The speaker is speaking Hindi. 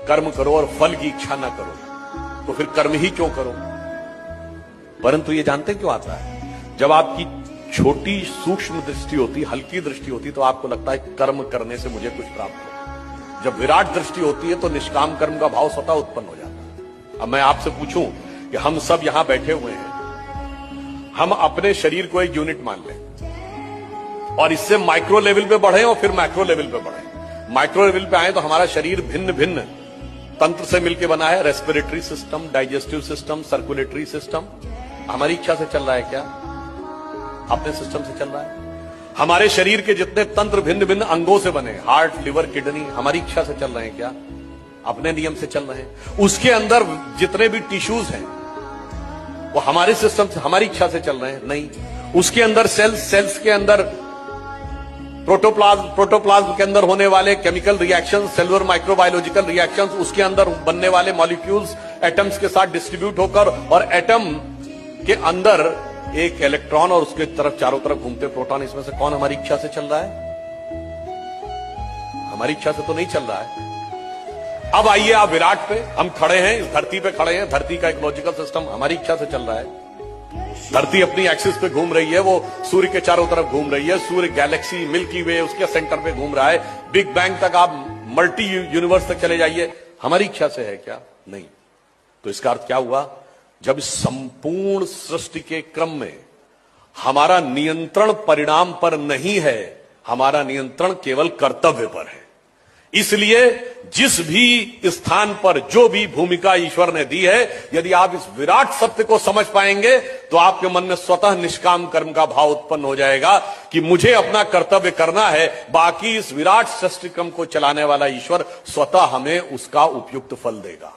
कर्म करो और फल की इच्छा ना करो, तो फिर कर्म ही क्यों करो। परंतु ये जानते क्यों आता है? जब आपकी छोटी सूक्ष्म दृष्टि होती, हल्की दृष्टि होती, तो आपको लगता है कर्म करने से मुझे कुछ प्राप्त हो। जब विराट दृष्टि होती है तो निष्काम कर्म का भाव स्वतः उत्पन्न हो जाता है। अब मैं आपसे पूछूं कि हम सब यहां बैठे हुए हैं, हम अपने शरीर को एक यूनिट मान लें और इससे माइक्रो लेवल पे बढ़े और फिर मैक्रो लेवल पे बढ़े। माइक्रो लेवल पे आए तो हमारा शरीर भिन्न भिन्न तंत्र से मिलकर बना है। Respiratory system, digestive system, circulatory system. हमारी इच्छा से चल रहा है क्या? अपने सिस्टम से चल रहा है। हमारे शरीर के जितने तंत्र भिन्न भिन्न अंगों से बने, हार्ट, लिवर, किडनी, हमारी इच्छा से चल रहे हैं क्या? अपने नियम से चल रहे हैं। उसके अंदर जितने भी टिश्यूज हैं वो हमारे सिस्टम से, हमारी इच्छा से चल रहे हैं? नहीं। उसके अंदर सेल्स के अंदर प्रोटोप्लाज्म के अंदर होने वाले chemical reactions, cellular microbiological reactions, उसके अंदर बनने वाले मॉलिक्यूल्स एटम्स के साथ डिस्ट्रीब्यूट होकर, और एटम के अंदर एक इलेक्ट्रॉन और उसके तरफ चारों तरफ घूमते प्रोटॉन, इसमें से कौन हमारी इच्छा से चल रहा है? हमारी इच्छा से तो नहीं चल रहा है। अब आइए आप विराट पे, हम खड़े हैं, इस धरती पे खड़े हैं, धरती का इकोलॉजिकल सिस्टम हमारी इच्छा से चल रहा है। धरती अपनी एक्सिस पे घूम रही है, वो सूर्य के चारों तरफ घूम रही है, सूर्य गैलेक्सी मिल्की वे उसके सेंटर पे घूम रहा है, बिग बैंग तक आप मल्टी यूनिवर्स तक चले जाइए, हमारी इच्छा से है क्या? नहीं। तो इसका अर्थ क्या हुआ? जब संपूर्ण सृष्टि के क्रम में हमारा नियंत्रण परिणाम पर नहीं है, हमारा नियंत्रण केवल कर्तव्य पर है। इसलिए जिस भी स्थान पर जो भी भूमिका ईश्वर ने दी है, यदि आप इस विराट सत्य को समझ पाएंगे तो आपके मन में स्वतः निष्काम कर्म का भाव उत्पन्न हो जाएगा कि मुझे अपना कर्तव्य करना है, बाकी इस विराट सृष्टि क्रम को चलाने वाला ईश्वर स्वतः हमें उसका उपयुक्त फल देगा।